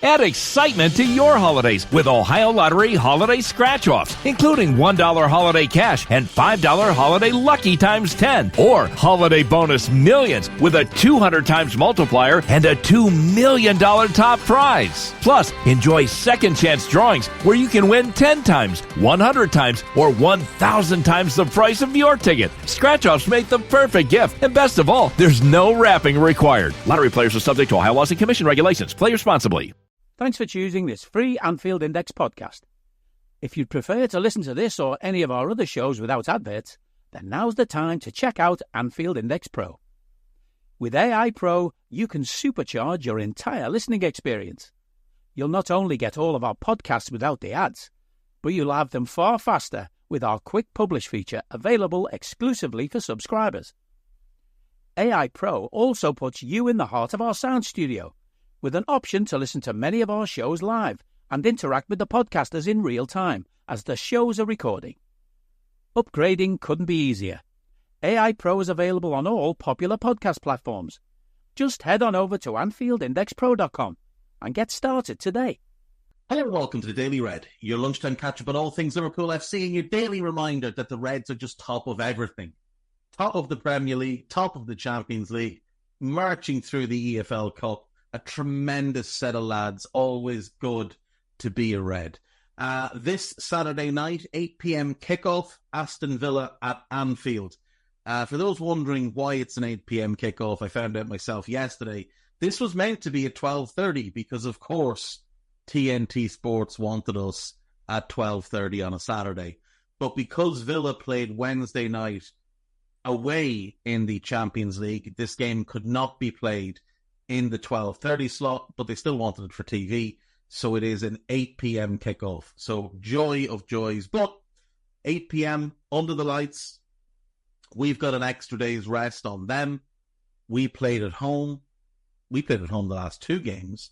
Add excitement to your holidays with Ohio Lottery Holiday Scratch-Offs, including $1 holiday cash and $5 holiday lucky times 10, or Holiday Bonus Millions with a 200 times multiplier and a $2 million top prize. Plus, enjoy second chance drawings where you can win 10 times, 100 times, or 1,000 times the price of your ticket. Scratch-Offs make the perfect gift, and best of all, there's no wrapping required. Lottery players are subject to Ohio laws and commission regulations. Play responsibly. Thanks for choosing this free Anfield Index podcast. If you'd prefer to listen to this or any of our other shows without adverts, then now's the time to check out Anfield Index Pro. With AI Pro, you can supercharge your entire listening experience. You'll not only get all of our podcasts without the ads, but you'll have them far faster with our Quick Publish feature available exclusively for subscribers. AI Pro also puts you in the heart of our sound studio, with an option to listen to many of our shows live and interact with the podcasters in real time as the shows are recording. Upgrading couldn't be easier. AI Pro is available on all popular podcast platforms. Just head on over to AnfieldIndexPro.com and get started today. Hello and welcome to the Daily Red, your lunchtime catch-up on all things Liverpool FC and your daily reminder that the Reds are just top of everything. Top of the Premier League, top of the Champions League, marching through the EPL Cup. A tremendous set of lads, always good to be a Red. This Saturday night, 8 p.m. kickoff, Aston Villa at Anfield. For those wondering why it's an 8 p.m. kickoff, I found out myself yesterday. This was meant to be at 12:30 because, of course, TNT Sports wanted us at 12:30 on a Saturday. But because Villa played Wednesday night away in the Champions League, this game could not be played in the 12:30 slot, but they still wanted it for TV, so it is an 8 p.m. kickoff. So joy of joys, but 8 p.m. under the lights. We've got an extra day's rest on them. We played at home. We played at home the last two games.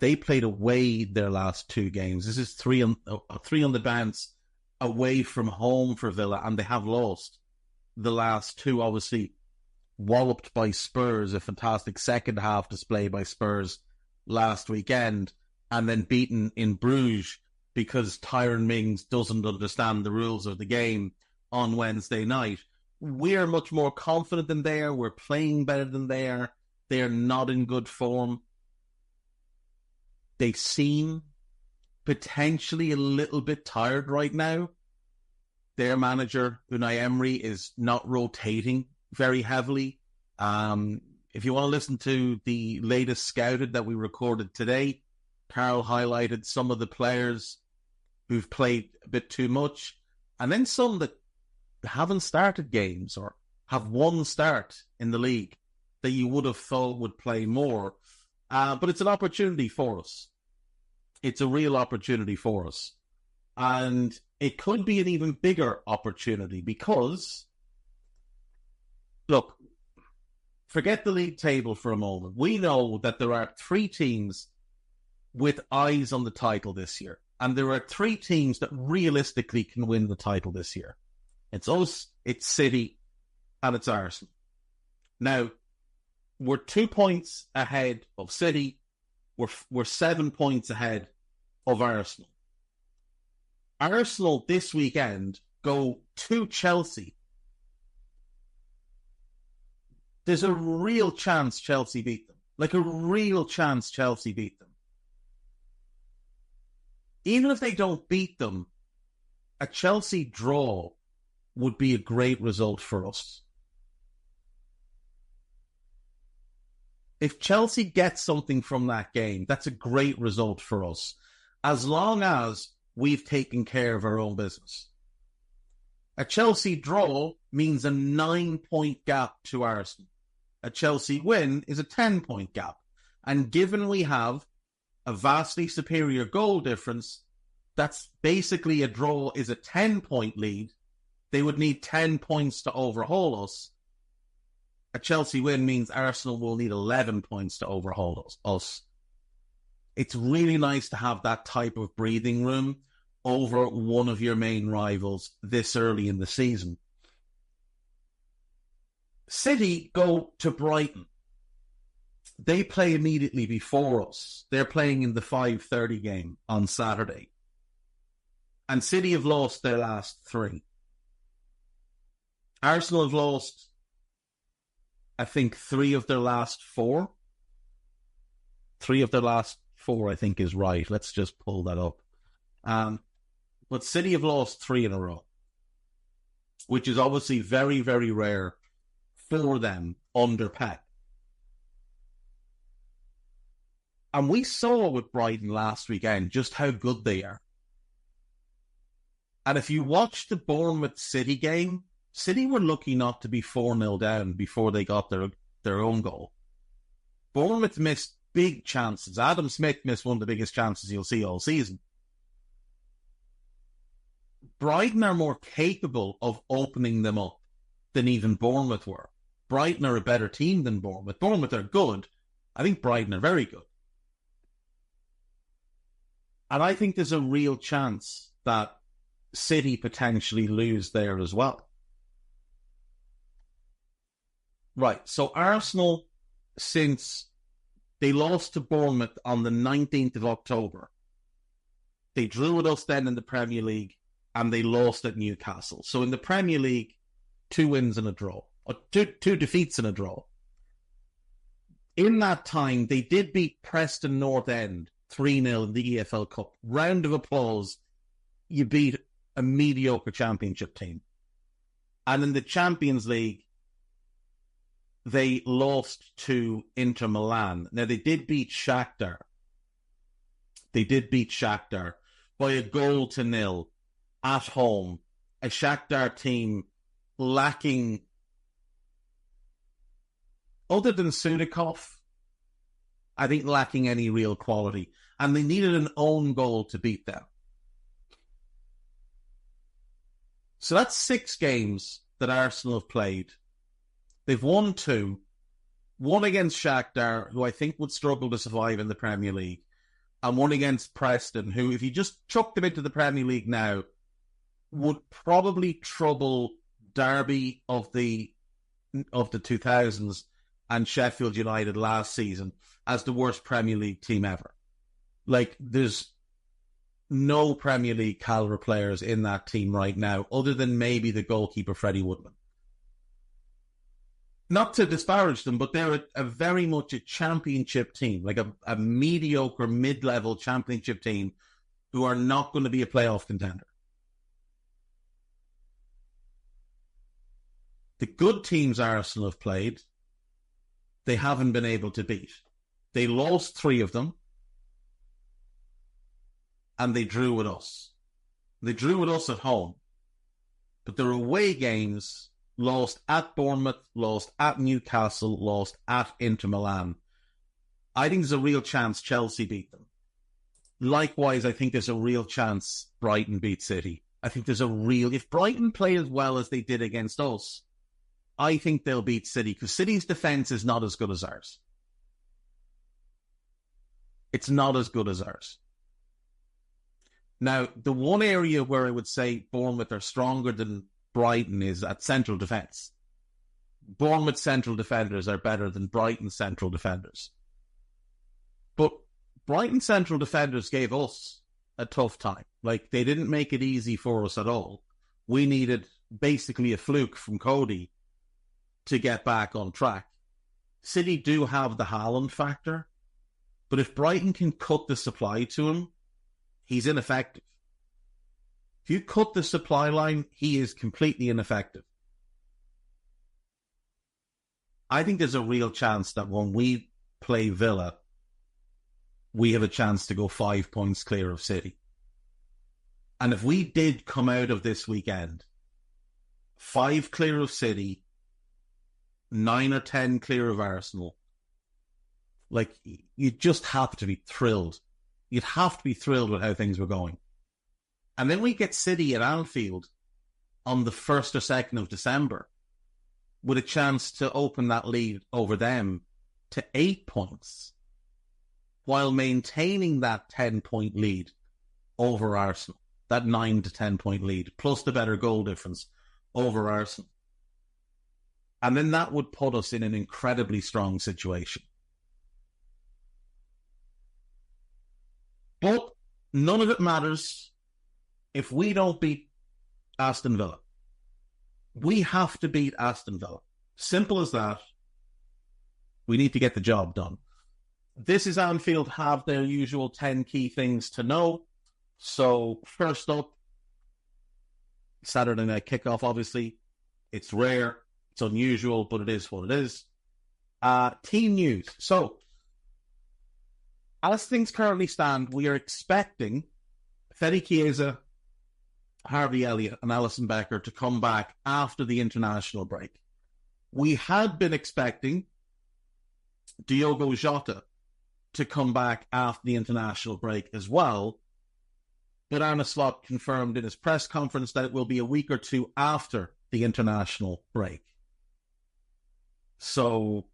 They played away their last two games. This is three on the bounce away from home for Villa, and they have lost the last two, obviously walloped by Spurs, a fantastic second half display by Spurs last weekend, and then beaten in Bruges because Tyrone Mings doesn't understand the rules of the game on Wednesday night. We're much more confident than they are. We're playing better than they are. They are not in good form. They seem potentially a little bit tired right now. Their manager, Unai Emery, is not rotating very heavily. If you want to listen to the latest scouted that we recorded today, Carl highlighted some of the players who've played a bit too much, and then some that haven't started games or have one start in the league that you would have thought would play more. But it's an opportunity for us. It's a real opportunity for us. And it could be an even bigger opportunity because, look, forget the league table for a moment. We know that there are three teams with eyes on the title this year. And there are three teams that realistically can win the title this year. It's us, it's City, and it's Arsenal. Now, we're 2 points ahead of City. We're 7 points ahead of Arsenal. Arsenal this weekend go to Chelsea. There's a real chance Chelsea beat them. Like a real chance Chelsea beat them. Even if they don't beat them, a Chelsea draw would be a great result for us. If Chelsea gets something from that game, that's a great result for us, as long as we've taken care of our own business. A Chelsea draw means a 9-point gap to Arsenal. A Chelsea win is a 10-point gap. And given we have a vastly superior goal difference, that's basically a draw is a 10-point lead. They would need 10 points to overhaul us. A Chelsea win means Arsenal will need 11 points to overhaul us. It's really nice to have that type of breathing room over one of your main rivals this early in the season. City go to Brighton. They play immediately before us. They're playing in the 5:30 game on Saturday. And City have lost their last 3. Arsenal have lost, I think, 3 of their last 4. 3 of their last 4, I think, is right. Let's just pull that up. But City have lost 3 in a row, which is obviously very, very rare for them under Pep. And we saw with Brighton last weekend just how good they are. And if you watch the Bournemouth City game, City were lucky not to be 4-0 down before they got their own goal. Bournemouth missed big chances. Adam Smith missed one of the biggest chances you'll see all season. Brighton are more capable of opening them up than even Bournemouth were. Brighton are a better team than Bournemouth. Bournemouth are good. I think Brighton are very good. And I think there's a real chance that City potentially lose there as well. Right, so Arsenal, since they lost to Bournemouth on the 19th of October, they drew with us then in the Premier League, and they lost at Newcastle. So in the Premier League, 2 wins and a draw, or two defeats and a draw. In that time, they did beat Preston North End 3-0 in the EFL Cup. Round of applause. You beat a mediocre championship team. And in the Champions League, they lost to Inter Milan. Now, they did beat Shakhtar. They did beat Shakhtar by a 1-0 at home. A Shakhtar team lacking, other than Sudikov, I think lacking any real quality. And they needed an own goal to beat them. So that's 6 games that Arsenal have played. They've won 2. One against Shakhtar, who I think would struggle to survive in the Premier League. And one against Preston, who, if you just chuck them into the Premier League now, would probably trouble Derby of the 2000s and Sheffield United last season as the worst Premier League team ever. Like, there's no Premier League caliber players in that team right now, other than maybe the goalkeeper, Freddie Woodman. Not to disparage them, but they're a very much a championship team, like a mediocre, mid-level championship team who are not going to be a playoff contender. The good teams Arsenal have played, they haven't been able to beat. They lost 3 of them, and they drew with us. They drew with us at home, but their away games, lost at Bournemouth, lost at Newcastle, lost at Inter Milan. I think there's a real chance Chelsea beat them. Likewise, I think there's a real chance Brighton beat City. I think there's a real... If Brighton play as well as they did against us, I think they'll beat City, because City's defence is not as good as ours. It's not as good as ours. Now, the one area where I would say Bournemouth are stronger than Brighton is at central defence. Bournemouth central defenders are better than Brighton central defenders. But Brighton central defenders gave us a tough time. Like, they didn't make it easy for us at all. We needed basically a fluke from Cody to get back on track. City do have the Haaland factor, but if Brighton can cut the supply to him, he's ineffective. If you cut the supply line, he is completely ineffective. I think there's a real chance that when we play Villa, we have a chance to go 5 points clear of City. And if we did come out of this weekend 5 clear of City, 9 or 10 clear of Arsenal, like, you just have to be thrilled. You'd have to be thrilled with how things were going. And then we get City at Anfield on the 1st or 2nd of December with a chance to open that lead over them to 8 points while maintaining that 10-point lead over Arsenal, that 9 to 10-point lead, plus the better goal difference over Arsenal. And then that would put us in an incredibly strong situation. But none of it matters if we don't beat Aston Villa. We have to beat Aston Villa. Simple as that. We need to get the job done. This is Anfield have their usual 10 key things to know. So first up, Saturday night kickoff, obviously. It's rare, it's unusual, but it is what it is. Team news. So, as things currently stand, we are expecting Fede Chiesa, Harvey Elliott and Alisson Becker to come back after the international break. We had been expecting Diogo Jota to come back after the international break as well, but Arne Slot confirmed in his press conference that it will be a week or two after the international break. So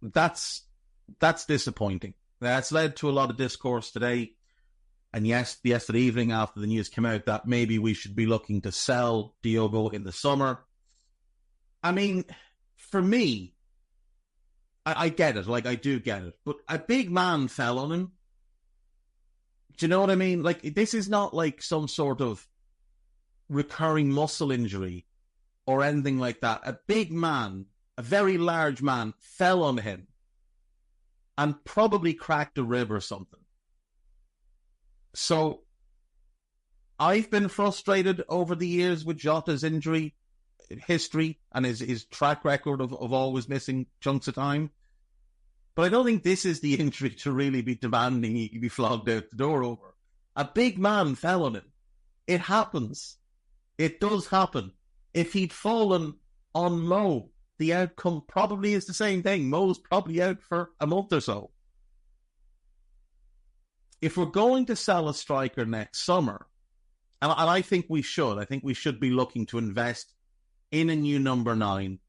that's disappointing. That's led to a lot of discourse today. And yes, yesterday evening after the news came out that maybe we should be looking to sell Diogo in the summer. I mean, for me, I get it. Like, I do get it. But a big man fell on him. Do you know what I mean? Like, this is not like some sort of recurring muscle injury or anything like that. A big man, a very large man, fell on him and probably cracked a rib or something. So, I've been frustrated over the years with Jota's injury history and his track record of always missing chunks of time. But I don't think this is the injury to really be demanding he be flogged out the door over. A big man fell on him. It happens. It does happen. If he'd fallen on Mo, the outcome probably is the same thing. Mo's probably out for a month or so. If we're going to sell a striker next summer, and I think we should be looking to invest in a new number 9.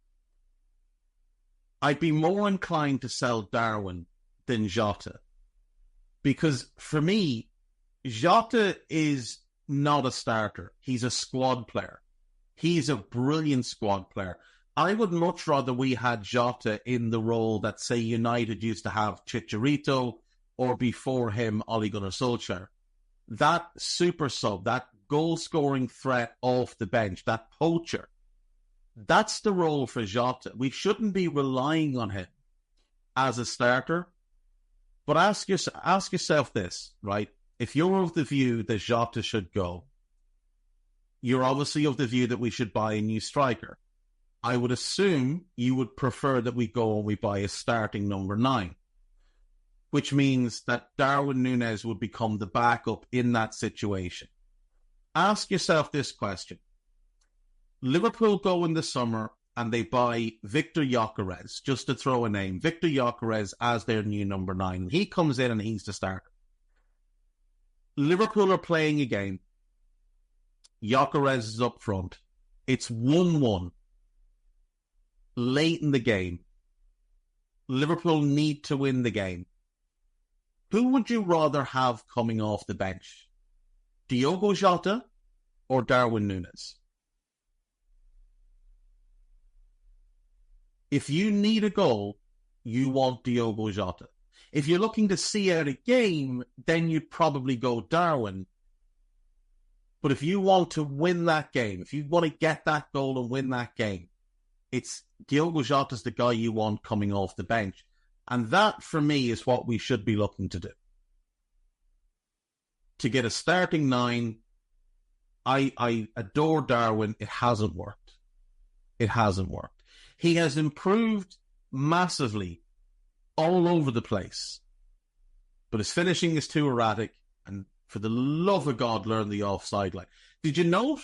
I'd be more inclined to sell Darwin than Jota. Because for me, Jota is not a starter. He's a squad player. He's a brilliant squad player. I would much rather we had Jota in the role that, say, United used to have Chicharito, or before him, Ole Gunnar Solskjaer. That super sub, that goal-scoring threat off the bench, that poacher, that's the role for Jota. We shouldn't be relying on him as a starter. But ask yourself this, right? If you're of the view that Jota should go, you're obviously of the view that we should buy a new striker. I would assume you would prefer that we go and we buy a starting number 9. Which means that Darwin Núñez would become the backup in that situation. Ask yourself this question. Liverpool go in the summer and they buy Victor Gyökeres, just to throw a name, Victor Gyökeres as their new number 9. He comes in and he's the starter. Liverpool are playing a game. Gyökeres is up front. It's 1-1. Late in the game. Liverpool need to win the game. Who would you rather have coming off the bench? Diogo Jota or Darwin Núñez? If you need a goal, you want Diogo Jota. If you're looking to see out a game, then you'd probably go Darwin. But if you want to win that game, if you want to get that goal and win that game, it's Diogo Jota's the guy you want coming off the bench. And that, for me, is what we should be looking to do. To get a starting 9, I adore Darwin. It hasn't worked. It hasn't worked. He has improved massively all over the place. But his finishing is too erratic. And for the love of God, learn the offside line. Did you note,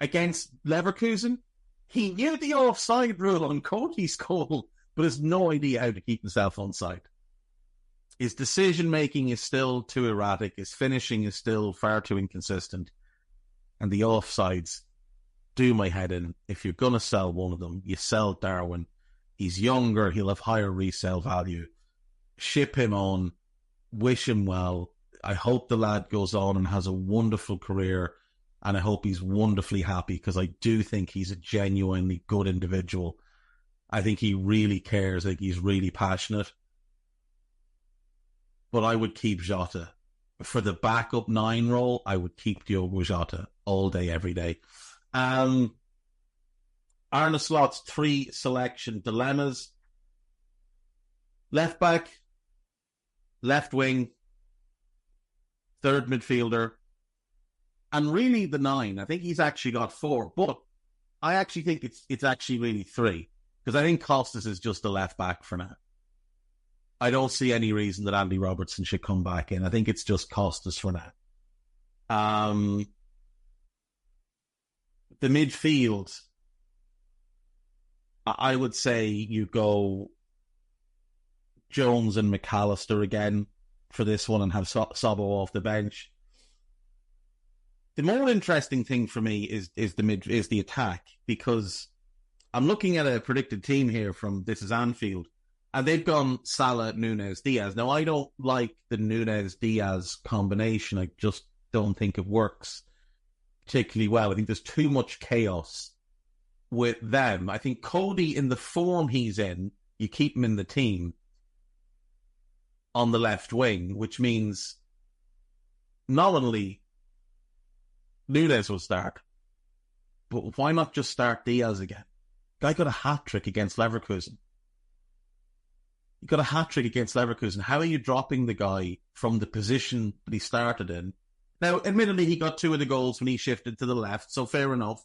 against Leverkusen, he knew the offside rule on Cody's goal, but has no idea how to keep himself onside. His decision-making is still too erratic. His finishing is still far too inconsistent. And the offsides do my head in. If you're going to sell one of them, you sell Darwin. He's younger. He'll have higher resale value. Ship him on. Wish him well. I hope the lad goes on and has a wonderful career. And I hope he's wonderfully happy, because I do think he's a genuinely good individual. I think he really cares. I think he's really passionate. But I would keep Jota for the backup 9 role, I would keep Diogo Jota all day, every day. Arne Slot's 3 selection dilemmas. Left back, left wing, third midfielder, and really the 9. I think he's actually got 4, but I actually think it's actually really 3, because I think Costas is just a left back for now. I don't see any reason that Andy Robertson should come back in. I think it's just Costas for now. The midfield, I would say you go Jones and McAllister again for this one and have Sabo off the bench. The more interesting thing for me is the attack, because I'm looking at a predicted team here from This Is Anfield, and they've gone Salah, Núñez, Diaz. Now, I don't like the Núñez-Diaz combination. I just don't think it works particularly well. I think there's too much chaos with them. I think Cody, in the form he's in, you keep him in the team on the left wing, which means not only Núñez will start, but why not just start Diaz again? Guy got a hat-trick against Leverkusen. You got a hat-trick against Leverkusen. How are you dropping the guy from the position that he started in? Now, admittedly, he got 2 of the goals when he shifted to the left, so fair enough.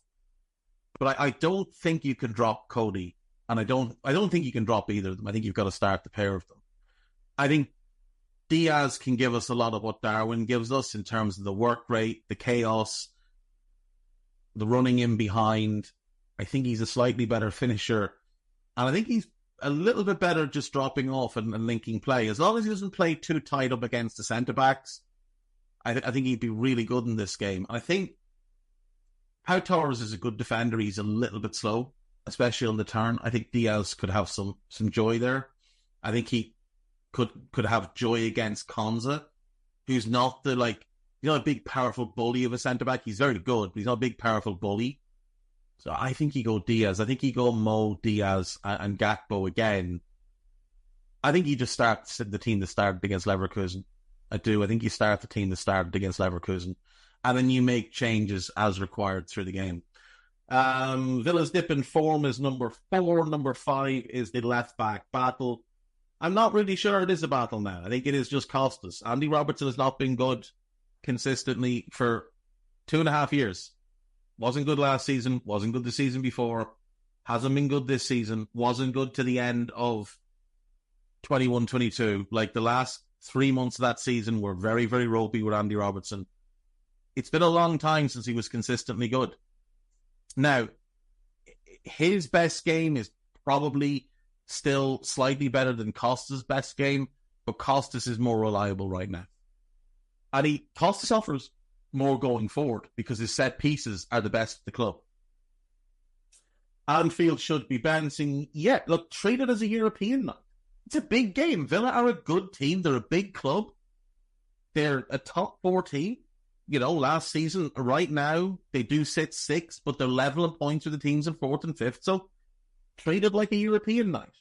But I don't think you can drop Cody, and I don't think you can drop either of them. I think you've got to start the pair of them. I think Diaz can give us a lot of what Darwin gives us in terms of the work rate, the chaos, the running in behind. I think he's a slightly better finisher, and I think he's a little bit better just dropping off and linking play. As long as he doesn't play too tight up against the centre-backs, I think he'd be really good in this game. And I think Pau Torres is a good defender. He's a little bit slow, especially on the turn. I think Diaz could have some joy there. I think he could have joy against Konza, who's not the, a big, powerful bully of a centre-back. He's very good, but he's not a big, powerful bully. So I think you go Diaz. I think you go Mo, Diaz, and Gakpo again. I think you just start the team that started against Leverkusen. I do. I think you start the team that started against Leverkusen. And then you make changes as required through the game. Villa's dip in form is number 4. Number 5 is the left-back battle. I'm not really sure it is a battle now. I think it is just Costas. Andy Robertson has not been good consistently for 2.5 years. Wasn't good last season, wasn't good the season before, hasn't been good this season, wasn't good to the end of 21-22. The last 3 months of that season were very, very ropey with Andy Robertson. It's been a long time since he was consistently good. Now, his best game is probably still slightly better than Costas' best game, but Costas is more reliable right now. And Costas offers more going forward because his set pieces are the best at the club. Anfield should be bouncing. Yeah, look, treat it as a European night. It's a big game. Villa are a good team. They're a big club. They're a top 4 team. Last season, right now, they do sit 6th, but they're level in points with the teams in 4th and 5th. So treat it like a European night.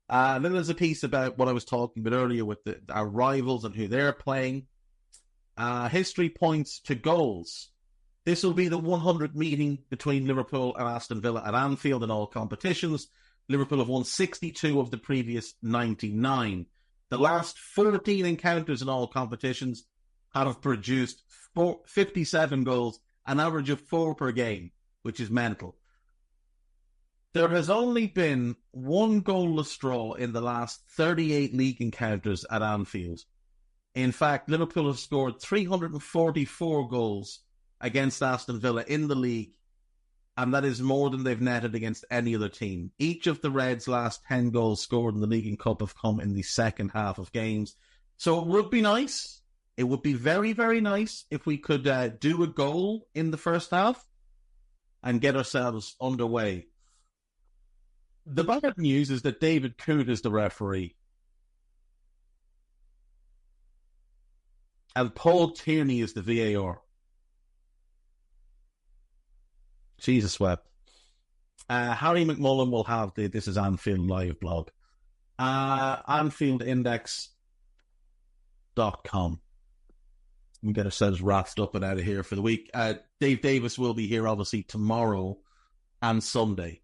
And then there's a piece about what I was talking about earlier with our rivals and who they're playing. History points to goals. This will be the 100th meeting between Liverpool and Aston Villa at Anfield in all competitions. Liverpool have won 62 of the previous 99. The last 14 encounters in all competitions have produced 57 goals, an average of 4 per game, which is mental. There has only been 1 goalless draw in the last 38 league encounters at Anfield. In fact, Liverpool have scored 344 goals against Aston Villa in the league, and that is more than they've netted against any other team. Each of the Reds' last 10 goals scored in the League and Cup have come in the second half of games. So it would be nice. It would be very, very nice if we could do a goal in the first half and get ourselves underway. The bad news is that David Coote is the referee. And Paul Tierney is the VAR. Jesus wept. Harry McMullen will have This Is Anfield live blog. Anfield Index.com. we get ourselves wrapped up and out of here for the week. Dave Davis will be here, obviously, tomorrow and Sunday.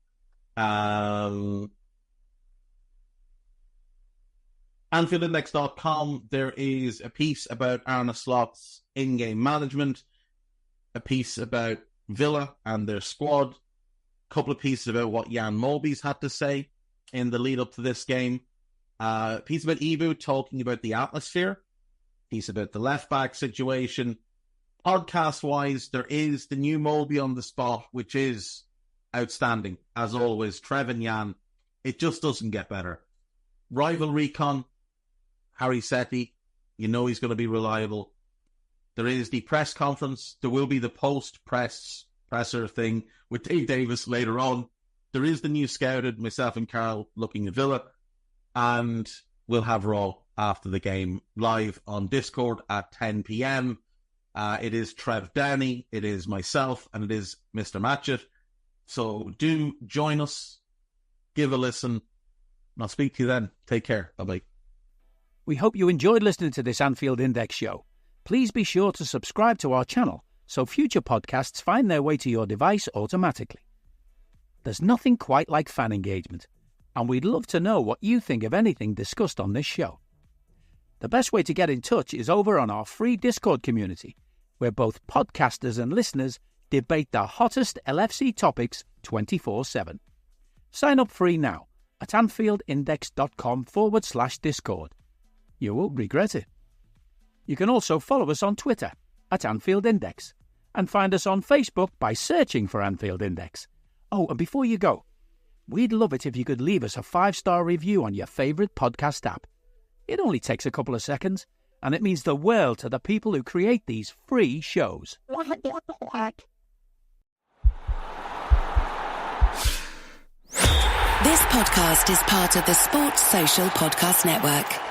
AnfieldIndex.com, there is a piece about Arne Slot's in-game management, a piece about Villa and their squad, a couple of pieces about what Jan Molby's had to say in the lead-up to this game, a piece about Ebu talking about the atmosphere, piece about the left-back situation. Podcast-wise, there is the new Molby on the spot, which is outstanding, as always. Trev and Jan, it just doesn't get better. Rival Recon, Harry Setti, you know he's going to be reliable. There is the press conference. There will be the presser thing with Dave Davis later on. There is the new scouted, myself and Carl looking at Villa. And we'll have Raw after the game live on Discord at 10 p.m. It is Trev Downey, it is myself, and it is Mr. Matchett. So do join us, give a listen, and I'll speak to you then. Take care. Bye-bye. We hope you enjoyed listening to this Anfield Index show. Please be sure to subscribe to our channel so future podcasts find their way to your device automatically. There's nothing quite like fan engagement, and we'd love to know what you think of anything discussed on this show. The best way to get in touch is over on our free Discord community, where both podcasters and listeners debate the hottest LFC topics 24/7. Sign up free now at AnfieldIndex.com/Discord. You won't regret it. You can also follow us on Twitter at Anfield Index and find us on Facebook by searching for Anfield Index. Oh, and before you go, we'd love it if you could leave us a 5-star review on your favourite podcast app. It only takes a couple of seconds, and it means the world to the people who create these free shows. This podcast is part of the Sports Social Podcast Network.